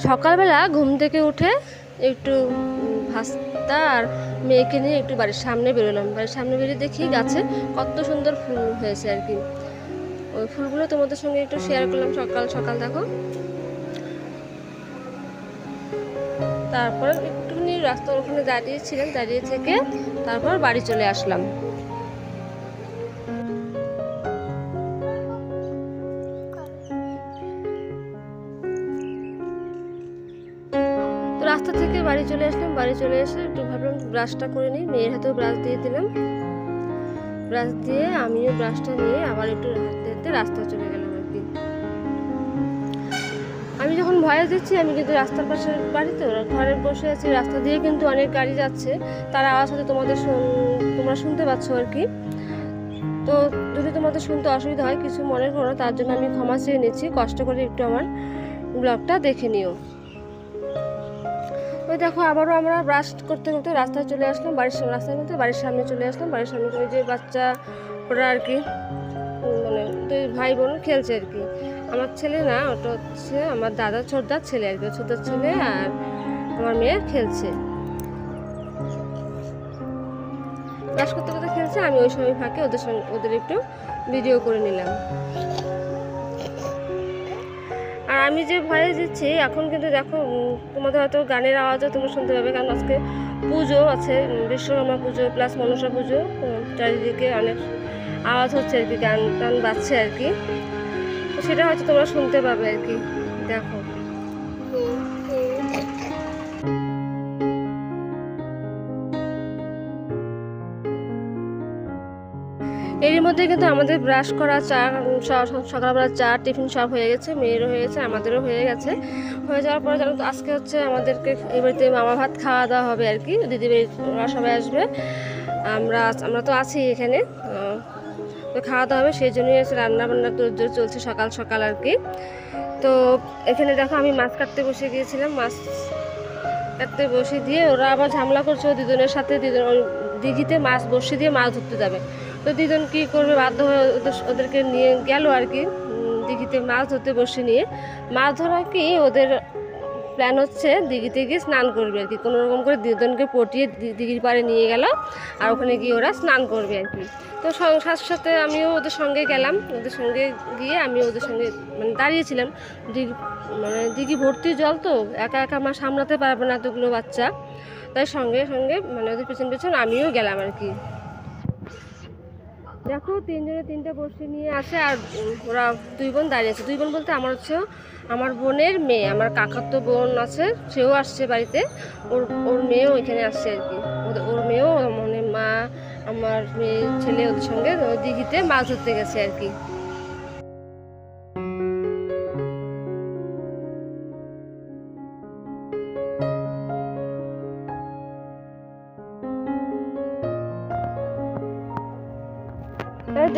সকালবেলা ঘুম থেকে উঠে একটু ভাস্তা আর মেয়েকে নিয়ে একটু বাড়ির সামনে বেরোলাম। বাড়ির সামনে বেরিয়ে দেখি গাছে কত সুন্দর ফুল হয়েছে আর কি। ওই ফুলগুলো তোমাদের সঙ্গে একটু শেয়ার করলাম সকাল সকাল। দেখো, তারপর একটুখানি রাস্তার ওখানে দাঁড়িয়েছিলাম, দাঁড়িয়ে থেকে তারপর বাড়ি চলে আসলাম। তো রাস্তা থেকে বাড়ি চলে আসলাম। বাড়ি চলে এসে একটু ভাবলাম ব্রাশটা করে নিই, মেয়ের হাতেও ব্রাশ দিয়ে দিলাম। ব্রাশ দিয়ে আমিও ব্রাশটা নিয়ে আবার একটু হাঁটতে হাঁটতে রাস্তা চলে গেলাম আর কি। আমি যখন ভয়েস দিচ্ছি আমি কিন্তু রাস্তার পাশে বাড়িতে ঘরে বসে আছি, রাস্তা দিয়ে কিন্তু অনেক গাড়ি যাচ্ছে, তার আওয়াজ হয়তো তোমরা শুনতে পাচ্ছ আর কি। তো যদি তোমাদের শুনতে অসুবিধা হয় কিছু মনে করো, তার জন্য আমি ক্ষমা চেয়ে নিচ্ছি। কষ্ট করে একটু আমার ব্লগটা দেখে নিও। ওই দেখো, আবারও আমরা ব্রাশ করতে করতে রাস্তায় চলে আসলাম। রাস্তায় বলতে বাড়ির সামনে চলে আসলাম। বাড়ির সামনে ওই যে বাচ্চা ওরা আর কি, মানে দুই ভাই বোন খেলছে আর কি। আমার ছেলে না, ওটা হচ্ছে আমার দাদা ছোটদার ছেলে আর কি। ছোটদার ছেলে আর আমার মেয়ে খেলছে, ব্রাশ করতে করতে খেলছে। আমি ওই সময় ফাঁকে ওদের একটু ভিডিও করে নিলাম। আর আমি যে ভয়েস দিচ্ছি এখন কিন্তু দেখো, তোমাদের হয়তো গানের আওয়াজও তোমরা শুনতে পাবে, কারণ আজকে পুজো আছে, বিশ্বকর্মা পুজো প্লাস মনসা পুজো। চারিদিকে অনেক আওয়াজ হচ্ছে আর কি, গান টান বাজছে আর কি। সেটা হয়তো তোমরা শুনতে পাবে আর কি। দেখো, এরই মধ্যে কিন্তু আমাদের ব্রাশ করা, চা, সকালবেলা চা টিফিন সব হয়ে গেছে। মেয়েরও হয়ে গেছে, আমাদেরও হয়ে গেছে। হয়ে যাওয়ার পরে জানো তো আজকে হচ্ছে আমাদেরকে এই বাড়িতে মামা ভাত খাওয়া দাওয়া হবে আর কি। দিদিভাই ওরা সবাই আসবে, আমরা তো আছি এখানে। তো খাওয়া দাওয়া হবে, সেই জন্যই রান্না বান্নার তোড়জোড় চলছে সকাল সকাল আর কি। তো এখানে দেখো আমি মাছ কাটতে বসে গিয়েছিলাম। মাছ কাটতে বসে দিয়ে ওরা আবার ঝামেলা করছে দুজনের সাথে। দুজন ওই দিঘিতে মাছ বসে দিয়ে মাছ ধরতে যাবে। তো দুজন কী করবে, বাধ্য হয়ে ওদেরকে নিয়ে গেল আর কি দিঘিতে মাছ ধরতে বসে। নিয়ে মাছ ধরা কি ওদের প্ল্যান হচ্ছে দিঘিতে গিয়ে স্নান করবে আর কি। কোনো রকম করে দুজনকে পটিয়ে দিঘির পাড়ে নিয়ে গেল, আর ওখানে গিয়ে ওরা স্নান করবে আর কি। তো সাথে সাথে আমিও ওদের সঙ্গে গেলাম। ওদের সঙ্গে গিয়ে আমি ওদের সঙ্গে মানে দাঁড়িয়েছিলাম। দিঘি ভর্তি জল, তো একা একা আমার সামলাতে পারবে না এতগুলো বাচ্চা, তাই সঙ্গে সঙ্গে মানে ওদের পেছন পেছন আমিও গেলাম আর কি। দেখো, তিনজনে তিনটে বড়শি নিয়ে আসে, আর ওরা দুই বোন দাঁড়িয়ে আছে। দুই বোন বলতে আমার হচ্ছে আমার বোনের মেয়ে, আমার কাকাতো বোন আছে, সেও আসছে বাড়িতে। ওর মেয়েও এখানে আসছে আর কি। ওর মেয়েও মানে মা, আমার মেয়ে ছেলে ওদের সঙ্গে দিঘিতে মাছ ধরতে গেছে আর কি।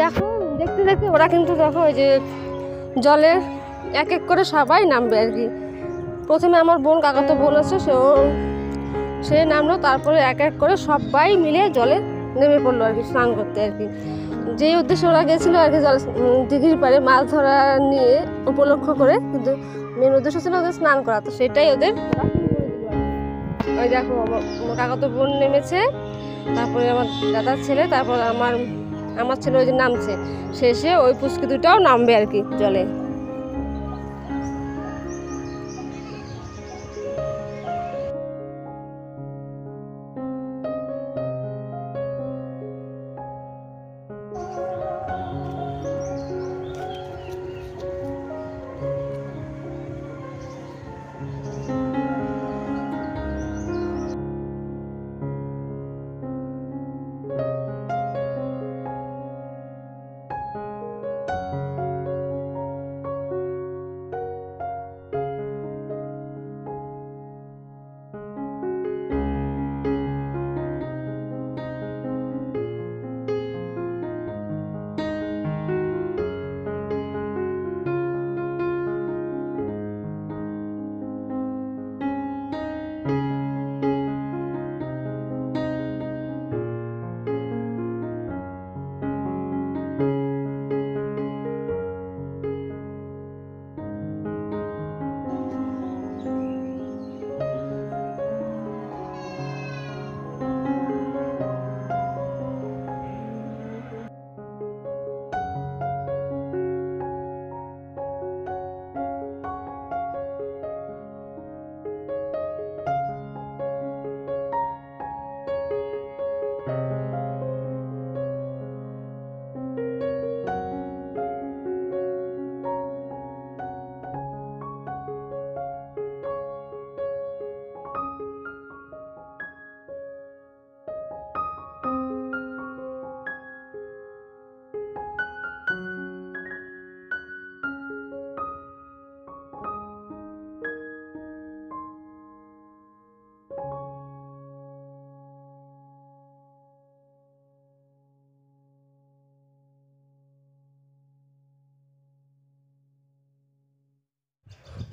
দেখো, দেখতে দেখতে ওরা কিন্তু দেখো ওই যে জলে এক এক করে সবাই নামবে আর কি। প্রথমে আমার বোন, কাকাতো বোন আছে, সে নামলো। তারপরে এক এক করে সবাই মিলে জলে নেমে পড়লো আর কি, স্নান করতে আর কি। যেই উদ্দেশ্যে ওরা গেছিলো আর কি, জল দিঘির পাড়ে মাছ ধরা নিয়ে উপলক্ষ করে, কিন্তু মেন উদ্দেশ্য ছিল ওদের স্নান করা। তো সেটাই ওদের ওই দেখো আমার কাকাতো বোন নেমেছে, তারপরে আমার দাদার ছেলে, তারপর আমার ছেলে ওই যে নামছে, শেষে ওই পুচকি দুটাও নামবে আর কি জলে।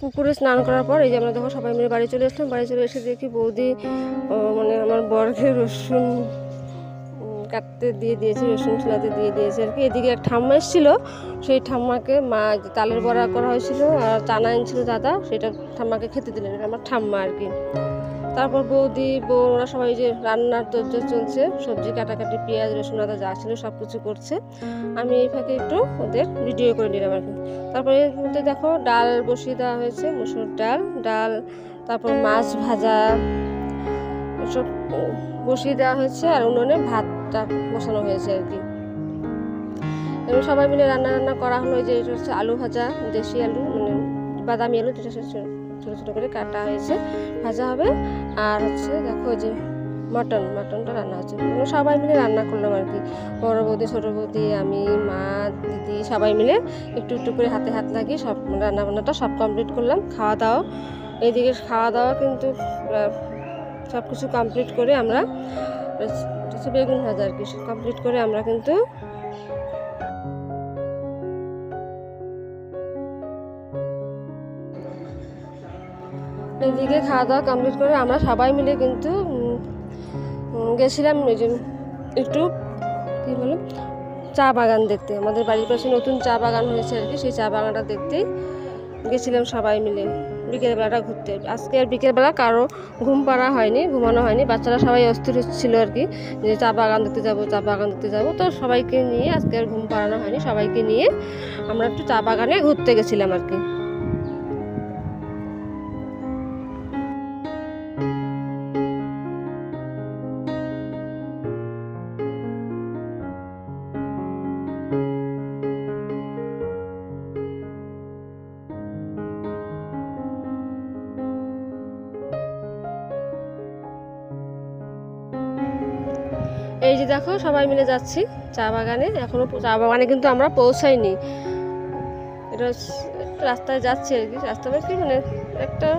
পুকুরে স্নান করার পর এই যে আমরা দেখো সবাই মিলে বাড়ি চলে আসলাম। বাড়ি চলে এসে দেখি বৌদি মানে আমার বরকে রসুন কাটতে দিয়ে দিয়েছে, রসুন চুলাতে দিয়ে দিয়েছে আর কি। এদিকে এক ঠাম্মা এসেছিলো, সেই ঠাম্মাকে মা তালের বড়া করা হয়েছিল আর চানা এনেছিল দাদা, সেটা ঠাম্মাকে খেতে দিলেন, আমার ঠাম্মা আর কি। তারপর বৌদি ওরা সবাই যে রান্নার তোড়জোড় চলছে, সবজি কাটাকাটি, পেঁয়াজ রসুন আদা যা ছিল সব কিছু করছে। আমি এই ফাঁকে একটু ওদের ভিডিও করে নিলাম আর কি। তারপরে এর মধ্যে দেখো ডাল বসিয়ে দেওয়া হয়েছে, মুসুর ডাল, তারপর মাছ ভাজা এসব বসিয়ে দেওয়া হয়েছে, আর উনুনে ভাতটা বসানো হয়েছে আর কি। এবং সবাই মিলে রান্না করা হলো। যে এটা হচ্ছে আলু ভাজা, দেশি আলু মানে বাদামি আলু, যেটা ছোটো ছোটো করে কাটা হয়েছে, ভাজা হবে। আর হচ্ছে দেখো যে মাটনটা রান্না হচ্ছে। সবাই মিলে রান্না করলাম আর কি। বড় বৌদি, ছোটো বৌদি, আমি, মা, দিদি সবাই মিলে একটু একটু করে হাতে হাত লাগিয়ে সব রান্নাবান্নাটা সব কমপ্লিট করলাম। খাওয়া দাওয়া এইদিকে কিন্তু সব কিছু কমপ্লিট করে আমরা বেগুন ভাজা আর কি কমপ্লিট করে আমরা কিন্তু এদিকে খাওয়া দাওয়া কমপ্লিট করে আমরা সবাই মিলে কিন্তু গেছিলাম একটু কী বলে চা বাগান দেখতে। আমাদের বাড়ির পাশে নতুন চা বাগান হয়েছে আর কি, সেই চা বাগানটা দেখতেই গেছিলাম সবাই মিলে বিকেলবেলাটা ঘুরতে। আজকে আর বিকেলবেলা কারো ঘুমানো হয়নি, বাচ্চারা সবাই অস্থির ছিল আর কি, যে চা বাগান দেখতে যাবো। তো সবাইকে নিয়ে আজকে আর ঘুম পাড়ানো হয়নি, সবাইকে নিয়ে আমরা একটু চা বাগানে ঘুরতে গেছিলাম আর কি। এই যে দেখো সবাই মিলে যাচ্ছি চা বাগানে। এখনো চা বাগানে কিন্তু আমরা পৌঁছাইনি, এটা রাস্তায় যাচ্ছি আর কি। রাস্তা কি মানে একটা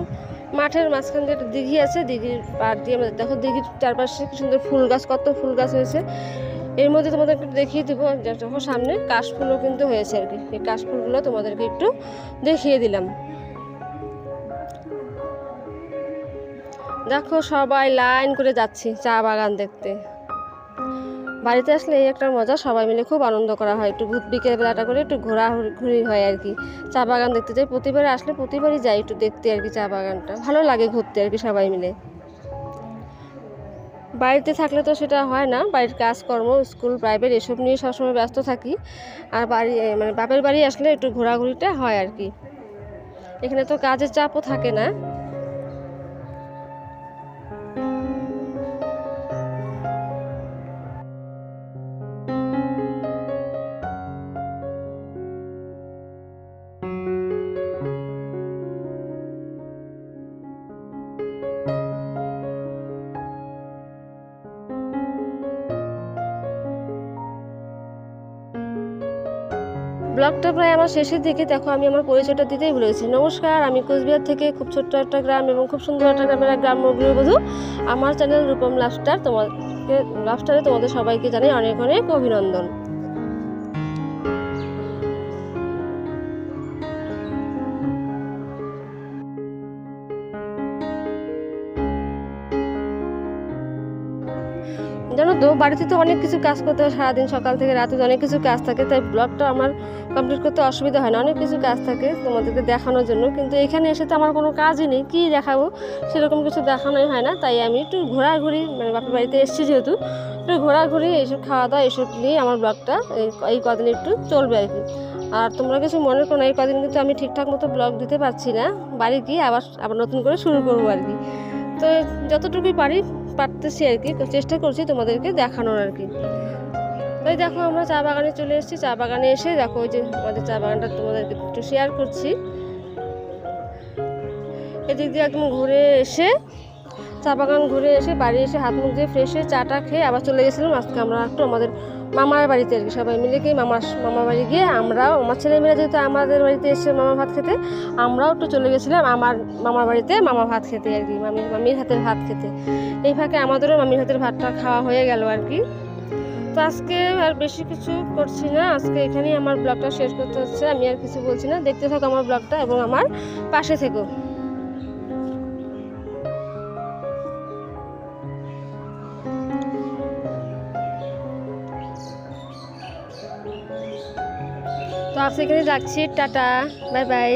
মাঠের মাঝখান দিয়ে একটা দিঘি আছে, দিঘির পাড় দিয়ে আমাদের দেখো দিঘির চারপাশে কি সুন্দর ফুল গাছ, কত ফুল গাছ হয়েছে। এর মধ্যে তোমাদের একটু দেখিয়ে দেবো, যখন সামনে কাশফুলও কিন্তু হয়েছে আর কি। এই কাশফুলগুলো তোমাদেরকে একটু দেখিয়ে দিলাম। দেখো সবাই লাইন করে যাচ্ছি চা বাগান দেখতে। বাড়িতে আসলে এই একটা মজা, সবাই মিলে খুব আনন্দ করা হয়, একটু বিকেলবেলাটা করে একটু ঘোরাঘুরি হয় আর কি। চা বাগান দেখতে যাই, প্রতিবারই যাই একটু দেখতে আর কি। চা বাগানটা ভালো লাগে ঘুরতে আর কি সবাই মিলে। বাড়িতে থাকলে তো সেটা হয় না, বাড়ির কাজকর্ম, স্কুল, প্রাইভেট এসব নিয়ে সবসময় ব্যস্ত থাকি। আর মানে বাপের বাড়ি আসলে একটু ঘোরাঘুরিটা হয় আর কি। এখানে তো কাজের চাপও থাকে না। ব্লগটা প্রায় আমার শেষের দিকে। দেখো আমি আমার পরিচয়টা দিতেই ভুলে গেছি। নমস্কার, আমি কোচবিহার থেকে, খুব ছোট্ট একটা গ্রাম এবং খুব সুন্দর একটা গ্রামের গ্রাম্য গৃহবধূ। আমার চ্যানেল রূপম লাইফস্টাইলে তোমাদের সবাইকে জানাই অনেক অনেক অভিনন্দন। জানো তো বাড়িতে তো অনেক কিছু কাজ করতে হয়, সারাদিন সকাল থেকে রাতে অনেক কিছু কাজ থাকে, তাই ব্লগটা আমার কমপ্লিট করতে অসুবিধা হয় না। অনেক কিছু কাজ থাকে তোমাদেরকে দেখানোর জন্য, কিন্তু এখানে এসে তো আমার কোনো কাজই নেই, কী দেখাবো সেরকম কিছু দেখানোই হয় না। তাই আমি একটু ঘোরাঘুরি, মানে বাপের বাড়িতে এসেছি যেহেতু, একটু ঘোরাঘুরি, এইসব খাওয়া দাওয়া এসব নিয়ে আমার ব্লগটা এই কদিন একটু চলবে আর কি। আর তোমরা কিছু মনে করো না, এই কদিন কিন্তু আমি ঠিকঠাক মতো ব্লগ দিতে পারছি না, বাড়ি গিয়ে আবার নতুন করে শুরু করবো আর কি। তো যতটুকুই পারতেছি আর কি, চেষ্টা করছি তোমাদেরকে দেখানোর আর কি। তাই দেখো আমরা চা বাগানে চলে এসেছি। চা বাগানে এসে দেখো ওই যে আমাদের চা বাগানটা তোমাদেরকে একটু শেয়ার করছি। এদিক দিয়ে একদম চা বাগান ঘুরে এসে বাড়ি এসে হাত মুখ দিয়ে ফ্রেশ হয়ে চাটা খেয়ে আবার চলে গেছিলাম আজকে আমরা একটু আমাদের মামার বাড়িতে আর কি। সবাই মিলে গিয়ে মামার বাড়ি গিয়ে আমার ছেলেমেয়েরা যেহেতু আমাদের বাড়িতে এসে মামা ভাত খেতে, আমরাও একটু চলে গেছিলাম আমার মামার বাড়িতে মামা ভাত খেতে আর কি, মামির হাতের ভাত খেতে। এই ফাঁকে আমাদেরও মামির হাতের ভাতটা খাওয়া হয়ে গেল আর কি। তো আজকে আর বেশি কিছু করছি না, আজকে এখানেই আমার ব্লগটা শেষ করতে হচ্ছে। আমি আর কিছু বলছি না, দেখতে থাকো আমার ব্লগটা এবং আমার পাশে থেকো। তো আজকে এখানে যাচ্ছি, টাটা, বাই বাই।